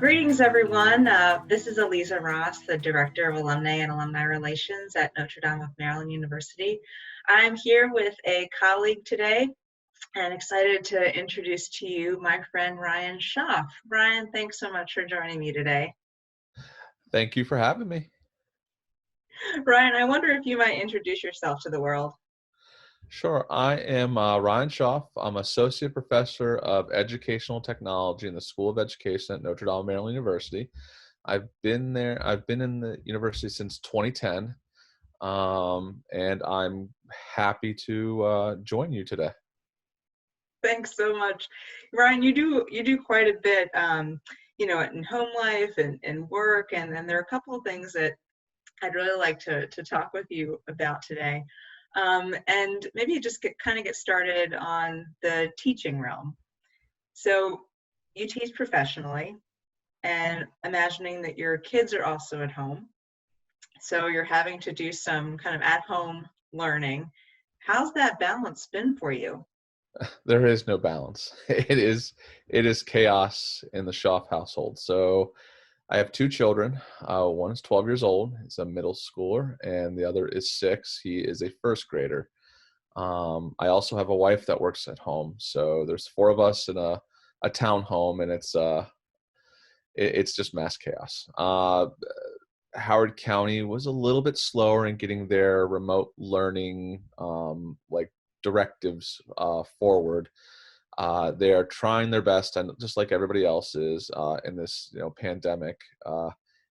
Greetings, everyone. This is Aliza Ross, the Director of Alumnae and Alumni Relations at Notre Dame of Maryland University. I'm here with a colleague today and excited to introduce to you my friend Ryan Schaaf. Ryan, thanks so much for joining me today. Thank you for having me. Ryan, I wonder if you might introduce yourself to the world. Sure. I am Ryan Schaaf. I'm Associate Professor of Educational Technology in the School of Education at Notre Dame of Maryland University. I've been in the university since 2010, and I'm happy to join you today. Thanks so much. Ryan, you do quite a bit, in home life and work, and there are a couple of things that I'd really like to talk with you about today. And maybe just get started on the teaching realm. So you teach professionally, and imagining that your kids are also at home. So you're having to do some kind of at-home learning. How's that balance been for you? There is no balance. It is chaos in the Schaaf household. So I have two children. One is 12 years old. He's a middle schooler, and the other is 6. He is a first grader. I also have a wife that works at home. So there's 4 of us in a town home, and it's just mass chaos. Howard County was a little bit slower in getting their remote learning directives forward. They are trying their best, and just like everybody else is in this pandemic,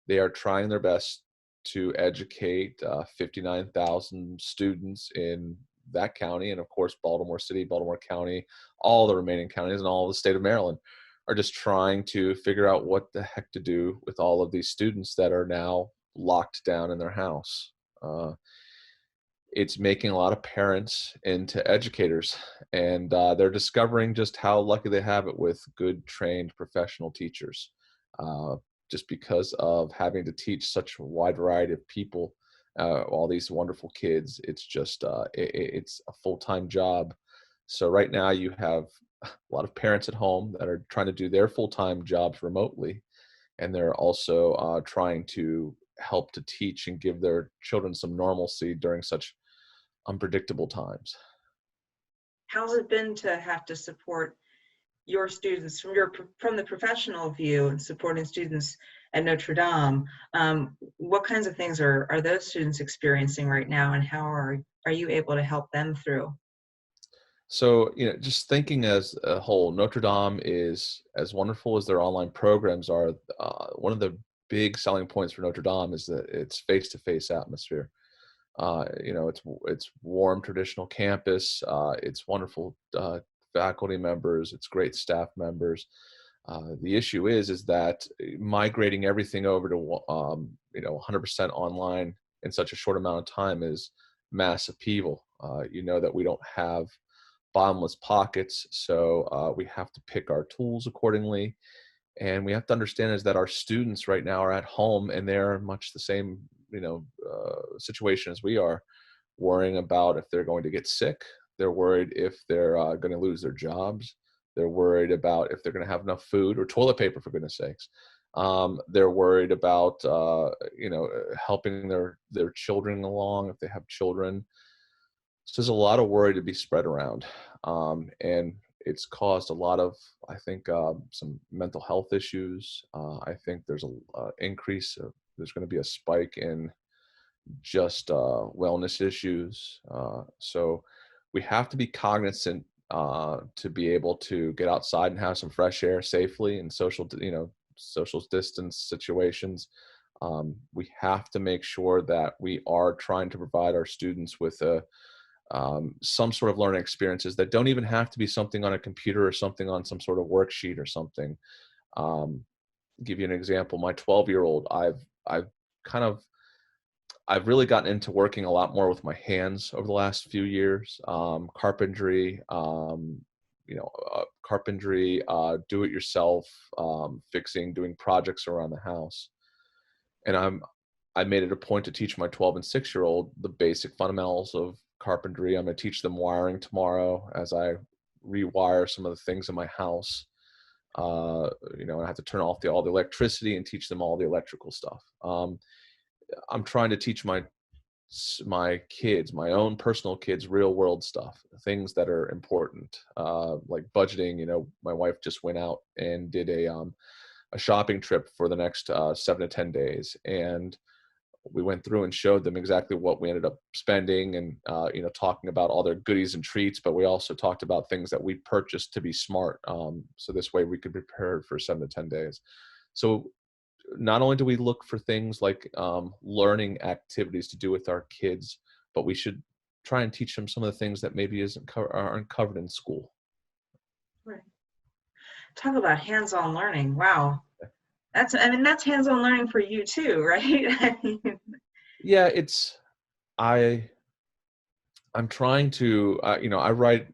they are trying their best to educate 59,000 students in that county, and of course Baltimore City, Baltimore County, all the remaining counties, and all the state of Maryland are just trying to figure out what the heck to do with all of these students that are now locked down in their house. It's making a lot of parents into educators, and they're discovering just how lucky they have it with good, trained, professional teachers. Just because of having to teach such a wide variety of people, all these wonderful kids, it's just it's a full-time job. So right now you have a lot of parents at home that are trying to do their full-time jobs remotely, and they're also trying to help to teach and give their children some normalcy during such unpredictable times. How's it been to have to support your students from the professional view and supporting students at Notre Dame? What kinds of things are those students experiencing right now, and how are you able to help them through? So, just thinking as a whole, Notre Dame is, as wonderful as their online programs are, one of the big selling points for Notre Dame is that it's face-to-face atmosphere. It's warm, traditional campus. It's wonderful faculty members. It's great staff members. The issue is that migrating everything over to 100% online in such a short amount of time is mass upheaval. That we don't have bottomless pockets, so we have to pick our tools accordingly. And we have to understand is that our students right now are at home, and they're much the same situation as we are, worrying about if they're going to get sick. They're worried if they're going to lose their jobs. They're worried about if they're going to have enough food or toilet paper, for goodness sakes. They're worried about helping their children along if they have children. So there's a lot of worry to be spread around, and it's caused a lot of, I think, some mental health issues. I think there's an increase. There's going to be a spike in just wellness issues. So we have to be cognizant to be able to get outside and have some fresh air safely in social distance situations. We have to make sure that we are trying to provide our students with some sort of learning experiences that don't even have to be something on a computer or something on some sort of worksheet or something. Give you an example. My 12-year-old, I've really gotten into working a lot more with my hands over the last few years. Carpentry, do it yourself, fixing, doing projects around the house. And I made it a point to teach my 12 and 6-year-old the basic fundamentals of carpentry. I'm going to teach them wiring tomorrow as I rewire some of the things in my house. You know, I have to turn off all the electricity and teach them all the electrical stuff. I'm trying to teach my kids, my own personal kids, real world stuff, things that are important, like budgeting. You know, my wife just went out and did a shopping trip for the next 7 to 10 days, and we went through and showed them exactly what we ended up spending, and you know, talking about all their goodies and treats, but we also talked about things that we purchased to be smart, so this way we could be prepared for 7 to 10 days. So not only do we look for things like learning activities to do with our kids, but we should try and teach them some of the things that maybe aren't covered in school. Right. Talk about hands-on learning. Wow. I mean, that's hands-on learning for you too, right? I mean, Yeah, I I'm trying to, you know, I write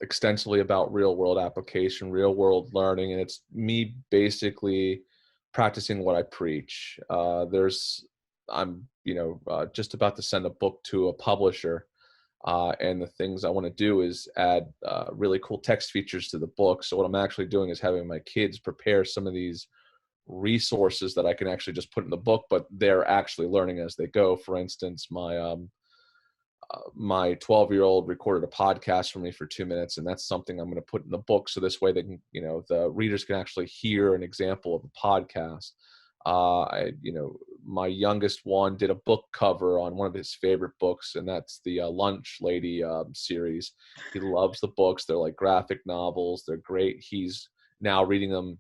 extensively about real world application, real world learning, and it's me basically practicing what I preach. I'm, you know, just about to send a book to a publisher, and the things I want to do is add really cool text features to the book. So what I'm actually doing is having my kids prepare some of these resources that I can actually just put in the book, but they're actually learning as they go. For instance, my 12-year-old recorded a podcast for me for 2 minutes, and that's something I'm going to put in the book. So this way they can, you know, the readers can actually hear an example of a podcast. You know, my youngest one did a book cover on one of his favorite books, and that's the Lunch Lady series. He loves the books. They're like graphic novels. They're great. He's now reading them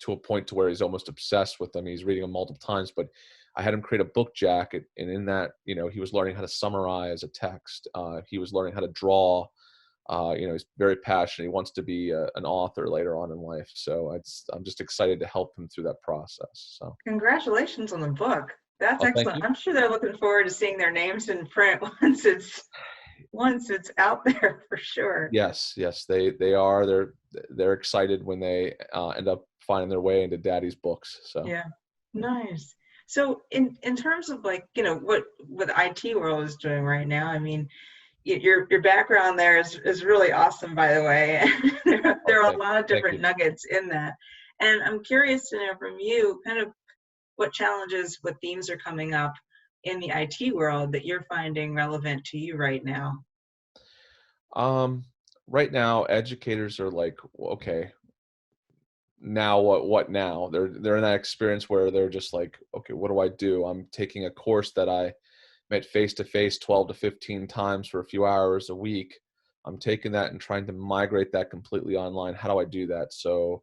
to a point to where he's almost obsessed with them. He's reading them multiple times, but I had him create a book jacket, and in that, you know, he was learning how to summarize a text. He was learning how to draw. You know, he's very passionate. He wants to be an author later on in life. So I'm just excited to help him through that process. So, congratulations on the book. That's oh, thank excellent. you. I'm sure they're looking forward to seeing their names in print once it's out there for sure. Yes, yes, they are. They're excited when they end up finding their way into Daddy's books. So. Yeah. Nice. So in terms of, like, you know, what the IT world is doing right now, I mean, your background there is really awesome, by the way. Oh, There are a lot of thank different you. nuggets in that. And I'm curious to know from you kind of what challenges, what themes are coming up in the IT world that you're finding relevant to you right now. Um, right now, educators are like, okay, now what now? They're in that experience where they're just like, okay, what do I do? I'm taking a course that I met face to face 12 to 15 times for a few hours a week. I'm taking that and trying to migrate that completely online. How do I do that? So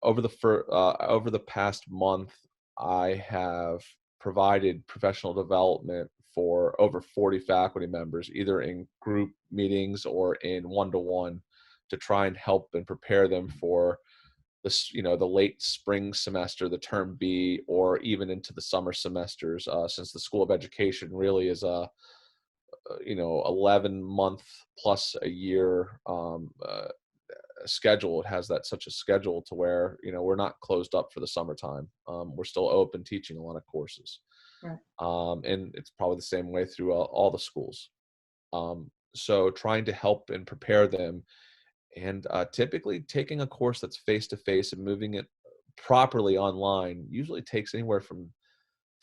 over the past month, I have provided professional development for over 40 faculty members, either in group meetings or in one-to-one, to try and help and prepare them for this, you know, the late spring semester, the term B, or even into the summer semesters, since the School of Education really is a, you know, 11-month plus a year schedule. It has that such a schedule to where, you know, we're not closed up for the summertime. We're still open teaching a lot of courses. Right. And it's probably the same way through all the schools. So trying to help and prepare them, and typically taking a course that's face to face and moving it properly online usually takes anywhere from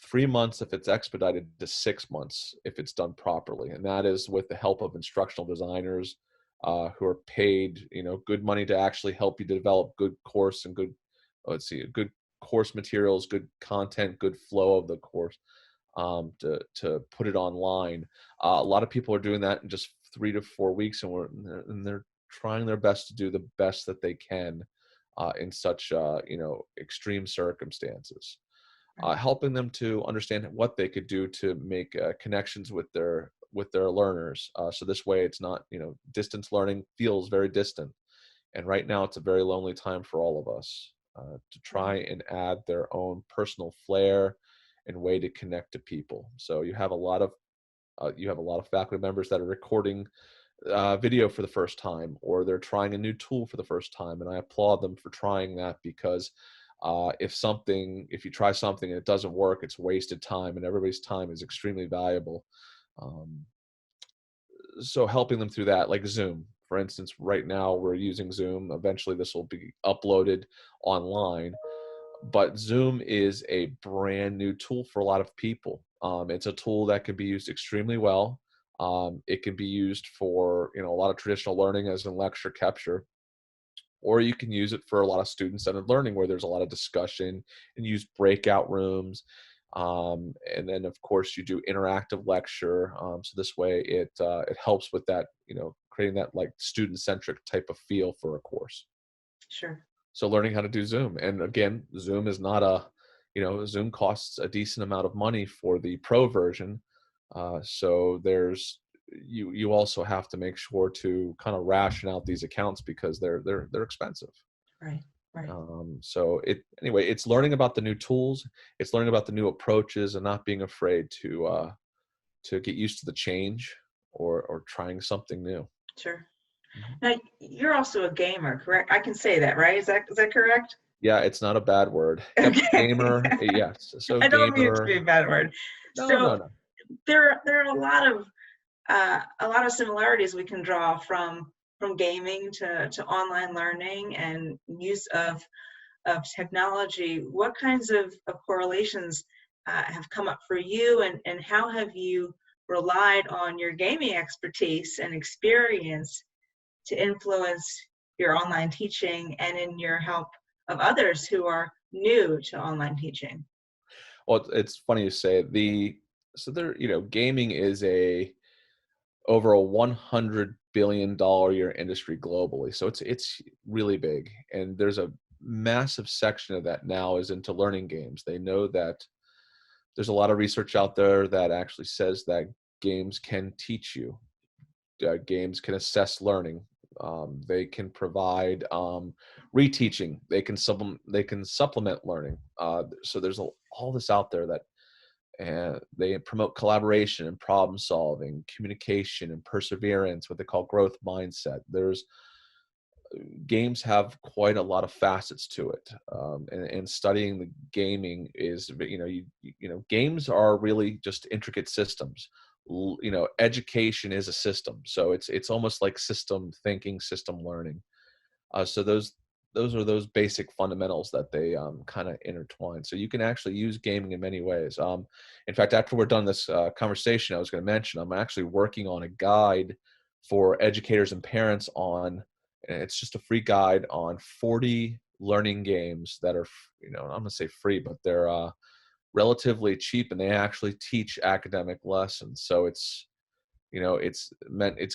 3 months if it's expedited to 6 months if it's done properly. And that is with the help of instructional designers who are paid, you know, good money to actually help you develop good course and good course materials, good content, good flow of the course, to put it online. A lot of people are doing that in just 3 to 4 weeks, and they're trying their best to do the best that they can in such you know, extreme circumstances. Helping them to understand what they could do to make connections with their learners. So this way, it's not, you know, distance learning feels very distant, and right now it's a very lonely time for all of us, to try and add their own personal flair and way to connect to people. So you have a lot of faculty members that are recording video for the first time, or they're trying a new tool for the first time, and I applaud them for trying that, because if you try something and it doesn't work, it's wasted time, and everybody's time is extremely valuable. Um, so helping them through that, like Zoom, For instance, right now we're using Zoom. Eventually this will be uploaded online, but Zoom is a brand new tool for a lot of people. It's a tool that can be used extremely well. It can be used for, a lot of traditional learning as in lecture capture, or you can use it for a lot of student-centered learning where there's a lot of discussion, and use breakout rooms. And then of course you do interactive lecture. So this way it helps with that, creating that like student-centric type of feel for a course. Sure. So learning how to do Zoom. And again, Zoom is not Zoom costs a decent amount of money for the pro version. So you also have to make sure to kind of ration out these accounts because they're expensive. Right. Right. So it's learning about the new tools, it's learning about the new approaches, and not being afraid to get used to the change, or trying something new. Sure. Mhm. Now, you're also a gamer, correct? I can say that, right? Is that correct? Yeah, it's not a bad word. Yep, Okay. gamer. Yes, so I don't mean it to be gamer. a bad word. No, no, So no. there are a lot of similarities we can draw from gaming to online learning and use of technology. What kinds of correlations have come up for you, and how have you relied on your gaming expertise and experience to influence your online teaching and in your help of others who are new to online teaching? Well, it's funny you say it. Gaming is over a $100 billion a year industry globally. So it's really big, and there's a massive section of that now is into learning games. They know that there's a lot of research out there that actually says that games can teach you. Games can assess learning. They can provide reteaching. They can supplement learning. So there's all this out there that, and they promote collaboration and problem solving, communication and perseverance, what they call growth mindset. There's Games have quite a lot of facets to it, and studying the gaming is, games are really just intricate systems. Education is a system, so it's almost like system thinking, system learning. So those are those basic fundamentals that they kind of intertwine. So you can actually use gaming in many ways. In fact, after we're done this conversation, I was going to mention I'm actually working on a guide for educators and parents and it's just a free guide on 40 learning games that are, I'm going to say free, but they're relatively cheap, and they actually teach academic lessons. So it's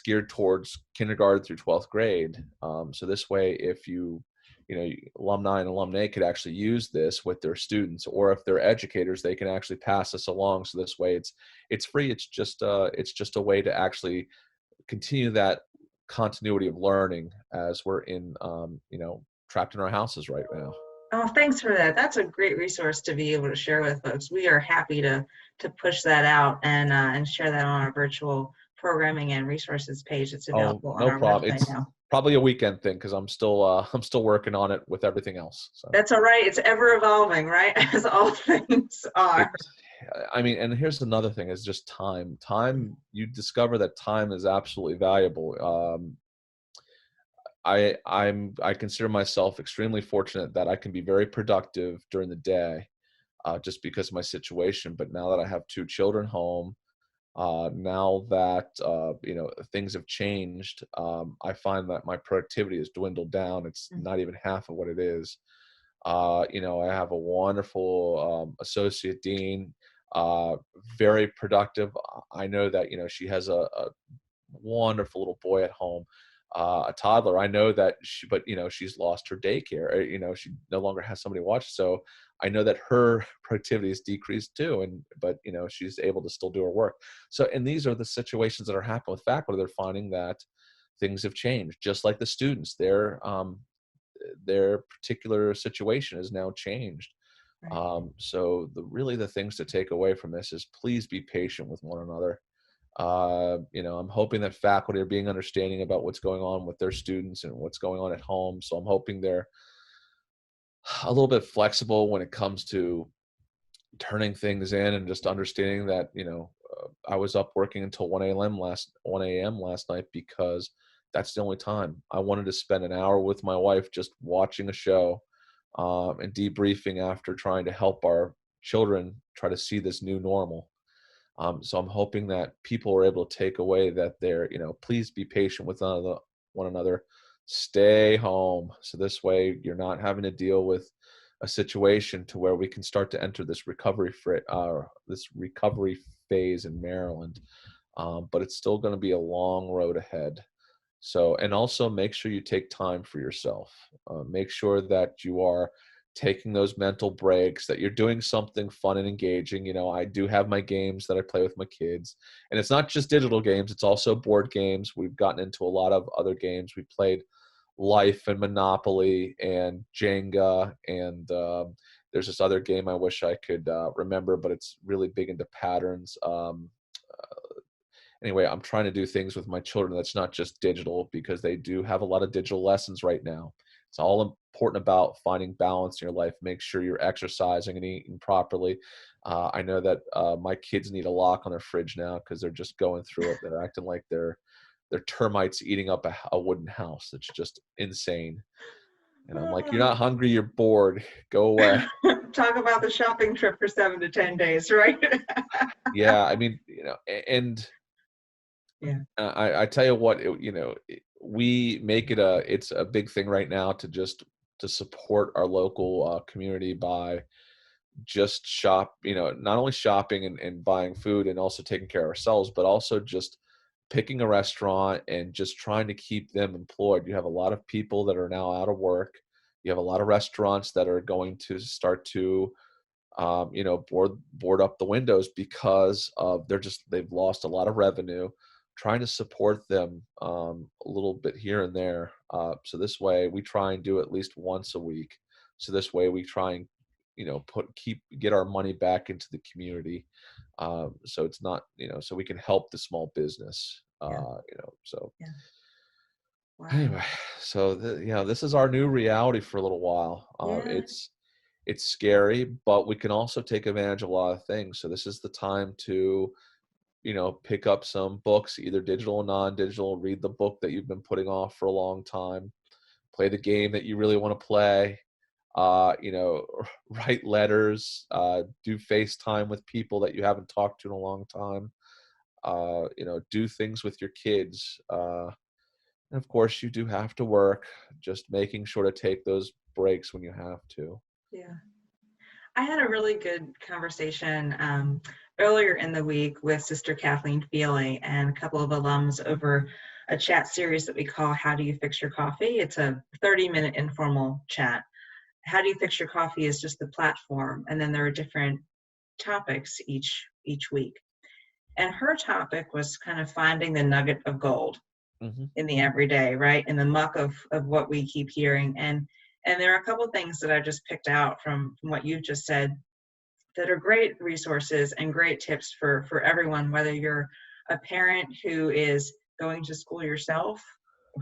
geared towards kindergarten through 12th grade. So this way, if alumni and alumnae could actually use this with their students, or if they're educators, they can actually pass this along. So this way it's free. It's just a way to actually continue that continuity of learning as we're trapped in our houses right now. Oh, thanks for that. That's a great resource to be able to share with folks. We are happy to push that out and share that on our virtual programming and resources page. It's Oh, available on no our problem. website It's now. probably a weekend thing because I'm still working on it with everything else. So That's all right. It's ever evolving, right? As all things are. it's, I mean, and here's another thing is just time. You discover that time is absolutely valuable. I consider myself extremely fortunate that I can be very productive during the day, just because of my situation. But now that I have two children home, now that things have changed, I find that my productivity has dwindled down. It's not even half of what it is. I have a wonderful associate dean, very productive. I know that she has a wonderful little boy at home, a toddler. I know that she's lost her daycare. She no longer has somebody to watch. So I know that her productivity has decreased too. But she's able to still do her work. So, and these are the situations that are happening with faculty. They're finding that things have changed, just like the students. Their particular situation has now changed. Right. So the things to take away from this is please be patient with one another. I'm hoping that faculty are being understanding about what's going on with their students and what's going on at home. So I'm hoping they're a little bit flexible when it comes to turning things in, and just understanding that, I was up working until 1 a.m. last night because that's the only time. I wanted to spend an hour with my wife just watching a show, and debriefing after trying to help our children try to see this new normal. So I'm hoping that people are able to take away that they're, please be patient with one another. Stay home. So this way you're not having to deal with a situation to where we can start to enter this recovery phase in Maryland. But it's still going to be a long road ahead. So, and also make sure you take time for yourself. Make sure that you are taking those mental breaks, that you're doing something fun and engaging. I do have my games that I play with my kids, and it's not just digital games, it's also board games. We've gotten into a lot of other games. We played Life and Monopoly and Jenga, and there's this other game I wish I could remember, but it's really big into patterns. Anyway, I'm trying to do things with my children that's not just digital, because they do have a lot of digital lessons right now. It's all important about finding balance in your life. Make sure you're exercising and eating properly. I know that my kids need a lock on their fridge now because they're just going through it. They're acting like they're termites eating up a wooden house. It's just insane. And I'm like, you're not hungry, you're bored. Go away. Talk about the shopping trip for 7 to 10 days, right? Yeah, I mean, and Yeah. I tell you what, we make it it's a big thing right now to support our local community by just not only shopping and buying food and also taking care of ourselves, but also just picking a restaurant and just trying to keep them employed. You have a lot of people that are now out of work. You have a lot of restaurants that are going to start to board up the windows because of they've lost a lot of revenue. Trying to support them a little bit here and there. So this way we try and do at least once a week. So this way we try and get our money back into the community. So it's not, so we can help the small business. Yeah. So Yeah. Wow. anyway, so this is our new reality for a little while. Yeah. It's scary, but we can also take advantage of a lot of things. So this is the time to pick up some books, either digital or non-digital, read the book that you've been putting off for a long time, play the game that you really want to play, write letters, do FaceTime with people that you haven't talked to in a long time, do things with your kids. And of course you do have to work, just making sure to take those breaks when you have to. Yeah. I had a really good conversation earlier in the week with Sister Kathleen Feely and a couple of alums over a chat series that we call How Do You Fix Your Coffee? It's a 30-minute informal chat. How Do You Fix Your Coffee is just the platform, and then there are different topics each week. And her topic was kind of finding the nugget of gold in the everyday, right? In the muck of what we keep hearing. And there are a couple of things that I just picked out from what you've just said that are great resources and great tips for everyone, whether you're a parent who is going to school yourself,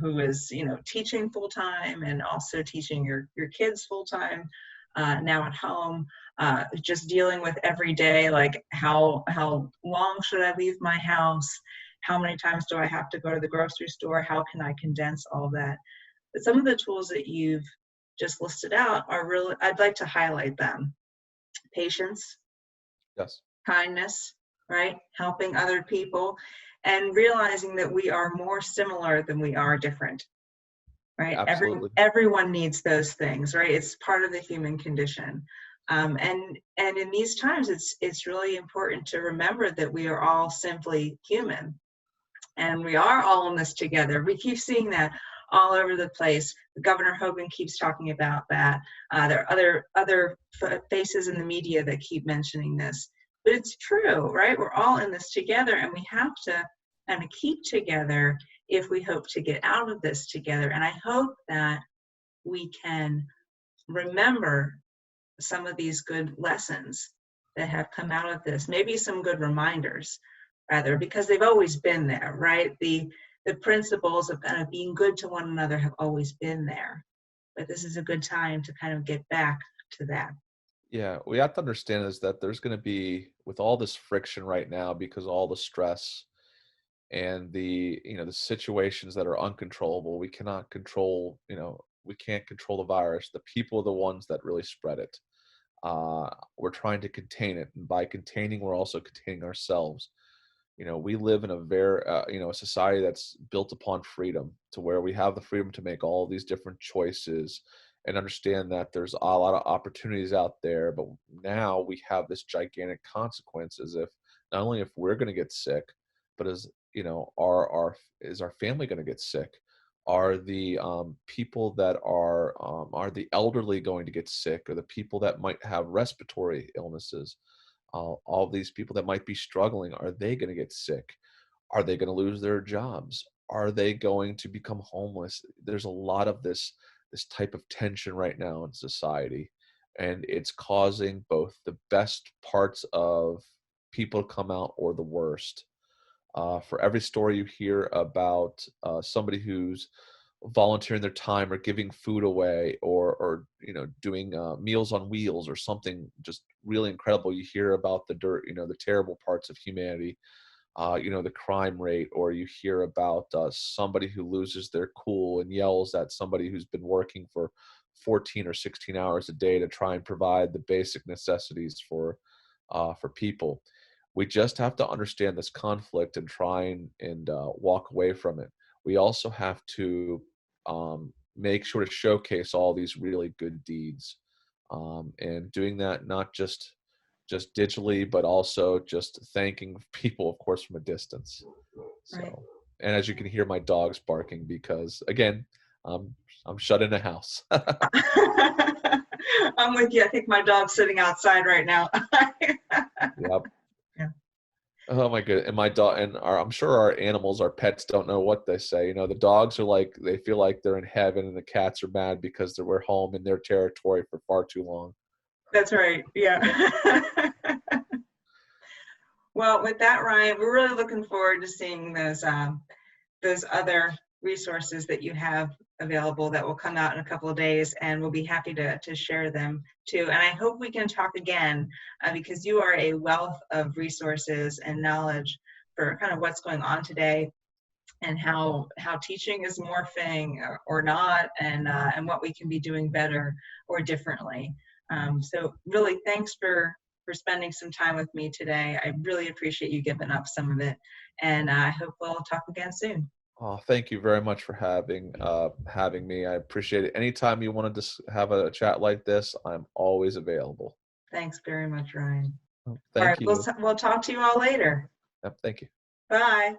who is teaching full-time and also teaching your kids full-time now at home, just dealing with every day, like how long should I leave my house, how many times do I have to go to the grocery store, how can I condense all that. But some of the tools that you've just listed out are really, I'd like to highlight them. Patience, Yes, kindness, right? Helping other people, and realizing that we are more similar than we are different, right? absolutely. Everyone needs those things, right? It's part of the human condition. And in these times, it's really important to remember that we are all simply human, and we are all in this together. We keep seeing that all over the place. Governor Hogan keeps talking about that. There are other faces in the media that keep mentioning this, but it's true, right? We're all in this together, and we have to kind of keep together if we hope to get out of this together. And I hope that we can remember some of these good lessons that have come out of this, maybe some good reminders rather, because they've always been there, right? The principles of kind of being good to one another have always been there, but this is a good time to kind of get back to that. Yeah, we have to understand is that there's going to be, with all this friction right now, because all the stress and the situations that are uncontrollable. We cannot control, we can't control the virus. The people are the ones that really spread it. We're trying to contain it, and by containing, we're also containing ourselves. We live in a very a society that's built upon freedom, to where we have the freedom to make all these different choices and understand that there's a lot of opportunities out there. But now we have this gigantic consequences, if not only if we're going to get sick, but as are is our family going to get sick? Are the people that are the elderly going to get sick, or the people that might have respiratory illnesses? All these people that might be struggling, are they going to get sick? Are they going to lose their jobs? Are they going to become homeless? There's a lot of this type of tension right now in society, and it's causing both the best parts of people to come out, or the worst. For every story you hear about somebody who's volunteering their time, or giving food away, or doing meals on wheels, or something just really incredible, you hear about the terrible parts of humanity, the crime rate, or you hear about somebody who loses their cool and yells at somebody who's been working for 14 or 16 hours a day to try and provide the basic necessities for people. We just have to understand this conflict and try and walk away from it. We also have to make sure to showcase all these really good deeds, and doing that not just digitally, but also just thanking people, of course, from a distance. Right. So, and as you can hear, my dog's barking because, again, I'm shut in a house. I'm with you. I think my dog's sitting outside right now. Yep. Yeah. Oh my good. And my dog and I'm sure our animals, our pets, don't know what they say. The dogs are like, they feel like they're in heaven, and the cats are mad because we're home in their territory for far too long. That's right. Yeah. Well, with that, Ryan, we're really looking forward to seeing those other resources that you have available that will come out in a couple of days, and we'll be happy to share them too. And I hope we can talk again, because you are a wealth of resources and knowledge for kind of what's going on today, and how teaching is morphing or not, and what we can be doing better or differently. So really, thanks for spending some time with me today. I really appreciate you giving up some of it, and I hope we'll talk again soon. Oh, thank you very much for having me. I appreciate it. Anytime you want to just have a chat like this, I'm always available. Thanks very much, Ryan. Oh, All right, thank you. we'll talk to you all later. Yep, thank you. Bye.